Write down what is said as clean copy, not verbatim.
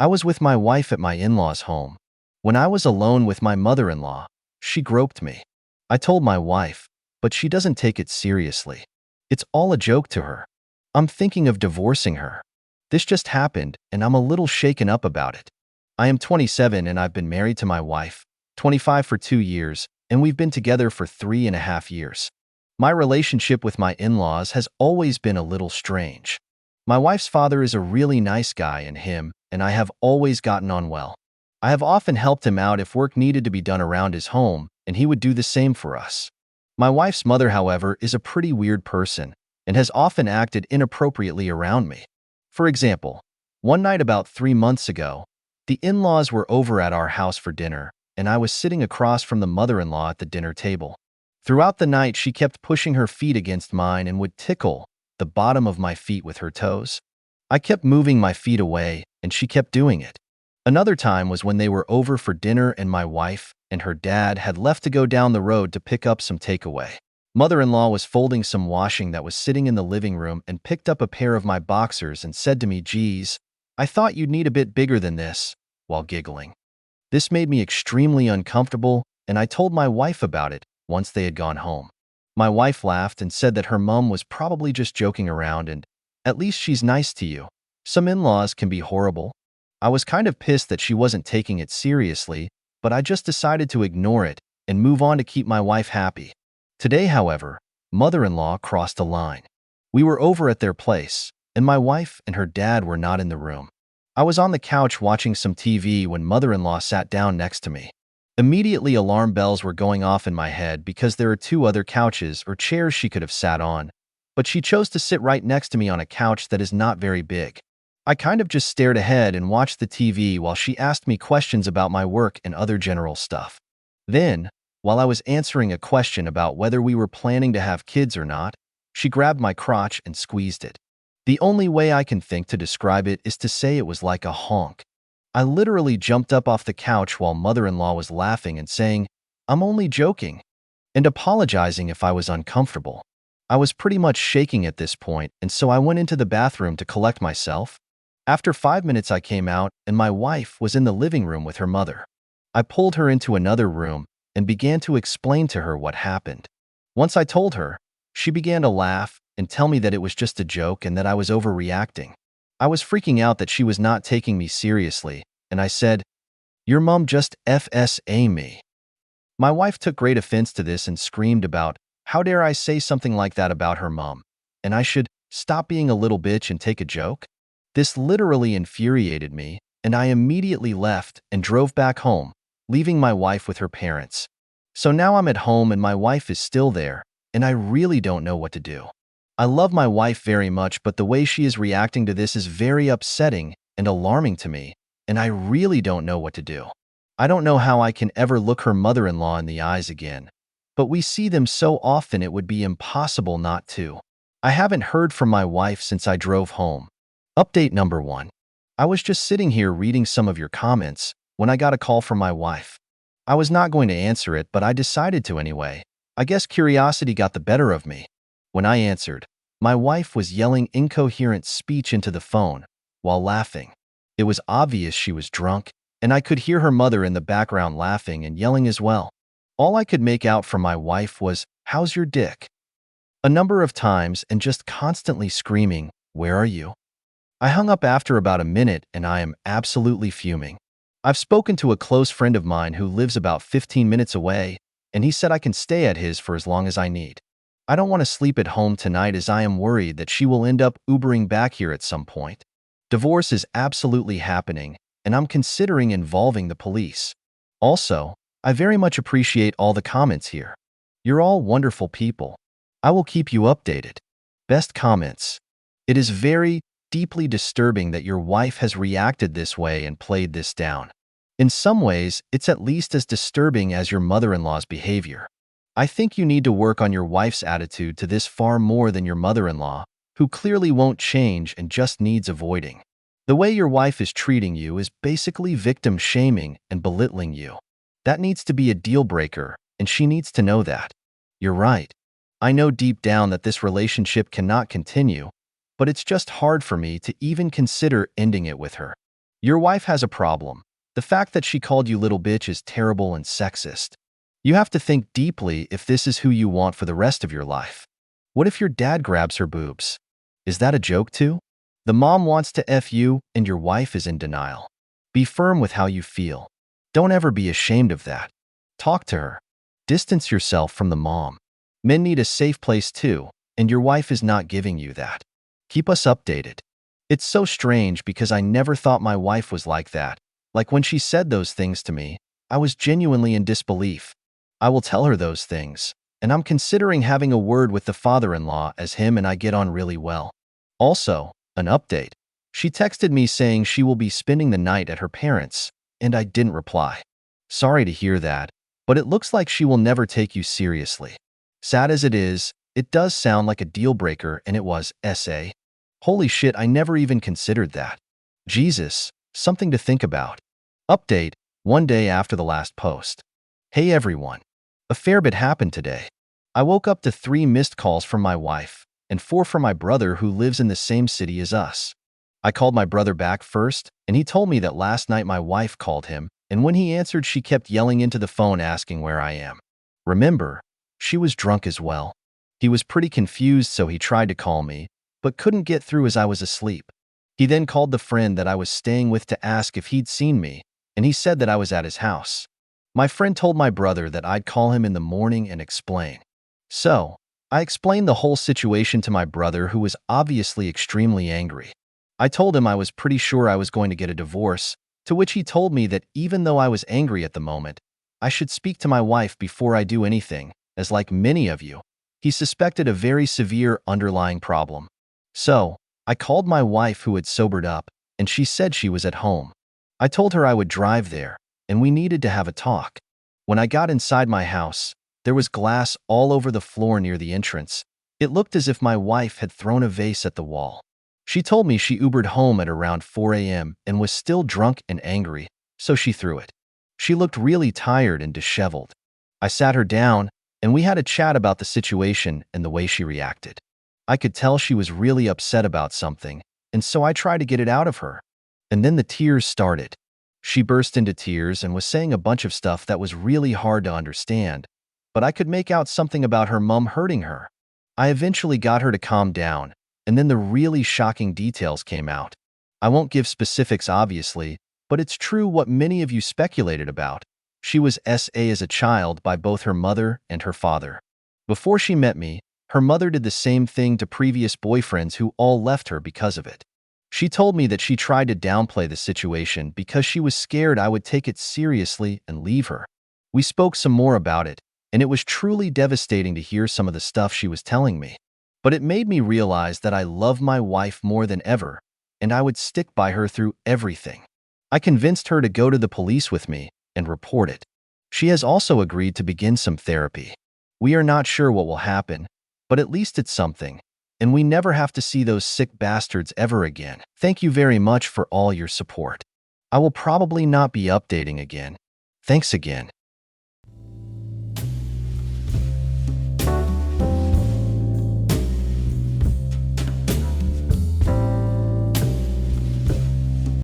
I was with my wife at my in-laws' home. When I was alone with my mother-in-law, she groped me. I told my wife, but she doesn't take it seriously. It's all a joke to her. I'm thinking of divorcing her. This just happened, and I'm a little shaken up about it. I am 27 and I've been married to my wife, 25 for 2 years, and we've been together for 3.5 years. My relationship with my in-laws has always been a little strange. My wife's father is a really nice guy, and him and I have always gotten on well. I have often helped him out if work needed to be done around his home, and he would do the same for us. My wife's mother, however, is a pretty weird person and has often acted inappropriately around me. For example, one night about 3 months ago, the in-laws were over at our house for dinner, and I was sitting across from the mother-in-law at the dinner table. Throughout the night, she kept pushing her feet against mine and would tickle the bottom of my feet with her toes. I kept moving my feet away, and she kept doing it. Another time was when they were over for dinner and my wife and her dad had left to go down the road to pick up some takeaway. Mother-in-law was folding some washing that was sitting in the living room and picked up a pair of my boxers and said to me, "Geez, I thought you'd need a bit bigger than this," while giggling. This made me extremely uncomfortable, and I told my wife about it once they had gone home. My wife laughed and said that her mom was probably just joking around and, "At least she's nice to you. Some in-laws can be horrible." I was kind of pissed that she wasn't taking it seriously, but I just decided to ignore it and move on to keep my wife happy. Today, however, mother-in-law crossed a line. We were over at their place, and my wife and her dad were not in the room. I was on the couch watching some TV when mother-in-law sat down next to me. Immediately, alarm bells were going off in my head because there are 2 other couches or chairs she could have sat on, but she chose to sit right next to me on a couch that is not very big. I kind of just stared ahead and watched the TV while she asked me questions about my work and other general stuff. Then, while I was answering a question about whether we were planning to have kids or not, she grabbed my crotch and squeezed it. The only way I can think to describe it is to say it was like a honk. I literally jumped up off the couch while mother-in-law was laughing and saying, "I'm only joking," and apologizing if I was uncomfortable. I was pretty much shaking at this point, and so I went into the bathroom to collect myself. After 5 minutes, I came out, and my wife was in the living room with her mother. I pulled her into another room and began to explain to her what happened. Once I told her, she began to laugh and tell me that it was just a joke and that I was overreacting. I was freaking out that she was not taking me seriously, and I said, "Your mom just FSA me." My wife took great offense to this and screamed about, "How dare I say something like that about her mom? And I should stop being a little bitch and take a joke?" This literally infuriated me, and I immediately left and drove back home, leaving my wife with her parents. So now I'm at home and my wife is still there, and I really don't know what to do. I love my wife very much, but the way she is reacting to this is very upsetting and alarming to me, and I really don't know what to do. I don't know how I can ever look her mother-in-law in the eyes again, but we see them so often it would be impossible not to. I haven't heard from my wife since I drove home. Update number 1. I was just sitting here reading some of your comments when I got a call from my wife. I was not going to answer it, but I decided to anyway. I guess curiosity got the better of me. When I answered, my wife was yelling incoherent speech into the phone while laughing. It was obvious she was drunk, and I could hear her mother in the background laughing and yelling as well. All I could make out from my wife was, "How's your dick?" a number of times, and just constantly screaming, "Where are you?" I hung up after about a minute, and I am absolutely fuming. I've spoken to a close friend of mine who lives about 15 minutes away, and he said I can stay at his for as long as I need. I don't want to sleep at home tonight as I am worried that she will end up Ubering back here at some point. Divorce is absolutely happening, and I'm considering involving the police. Also, I very much appreciate all the comments here. You're all wonderful people. I will keep you updated. Best comments. It is very deeply disturbing that your wife has reacted this way and played this down. In some ways, it's at least as disturbing as your mother-in-law's behavior. I think you need to work on your wife's attitude to this far more than your mother-in-law, who clearly won't change and just needs avoiding. The way your wife is treating you is basically victim shaming and belittling you. That needs to be a deal breaker, and she needs to know that. You're right. I know deep down that this relationship cannot continue, but it's just hard for me to even consider ending it with her. Your wife has a problem. The fact that she called you little bitch is terrible and sexist. You have to think deeply if this is who you want for the rest of your life. What if your dad grabs her boobs? Is that a joke too? The mom wants to F you and your wife is in denial. Be firm with how you feel. Don't ever be ashamed of that. Talk to her. Distance yourself from the mom. Men need a safe place too, and your wife is not giving you that. Keep us updated. It's so strange because I never thought my wife was like that. Like when she said those things to me, I was genuinely in disbelief. I will tell her those things, and I'm considering having a word with the father-in-law as him and I get on really well. Also, an update. She texted me saying she will be spending the night at her parents', and I didn't reply. Sorry to hear that, but it looks like she will never take you seriously. Sad as it is, it does sound like a deal breaker, and it was, SA. Holy shit, I never even considered that. Jesus, something to think about. Update, 1 day after the last post. Hey everyone. A fair bit happened today. I woke up to 3 missed calls from my wife, and 4 from my brother who lives in the same city as us. I called my brother back first, and he told me that last night my wife called him, and when he answered she kept yelling into the phone asking where I am. Remember, she was drunk as well. He was pretty confused, so he tried to call me, but couldn't get through as I was asleep. He then called the friend that I was staying with to ask if he'd seen me, and he said that I was at his house. My friend told my brother that I'd call him in the morning and explain. So, I explained the whole situation to my brother, who was obviously extremely angry. I told him I was pretty sure I was going to get a divorce, to which he told me that even though I was angry at the moment, I should speak to my wife before I do anything, as like many of you, he suspected a very severe underlying problem. So, I called my wife, who had sobered up, and she said she was at home. I told her I would drive there, and we needed to have a talk. When I got inside my house, there was glass all over the floor near the entrance. It looked as if my wife had thrown a vase at the wall. She told me she Ubered home at around 4 a.m. and was still drunk and angry, so she threw it. She looked really tired and disheveled. I sat her down, and we had a chat about the situation and the way she reacted. I could tell she was really upset about something, and so I tried to get it out of her. And then the tears started. She burst into tears and was saying a bunch of stuff that was really hard to understand, but I could make out something about her mom hurting her. I eventually got her to calm down, and then the really shocking details came out. I won't give specifics obviously, but it's true what many of you speculated about. She was SA as a child by both her mother and her father. Before she met me, her mother did the same thing to previous boyfriends who all left her because of it. She told me that she tried to downplay the situation because she was scared I would take it seriously and leave her. We spoke some more about it, and it was truly devastating to hear some of the stuff she was telling me. But it made me realize that I love my wife more than ever, and I would stick by her through everything. I convinced her to go to the police with me and report it. She has also agreed to begin some therapy. We are not sure what will happen, but at least it's something, and we never have to see those sick bastards ever again. Thank you very much for all your support. I will probably not be updating again. Thanks again.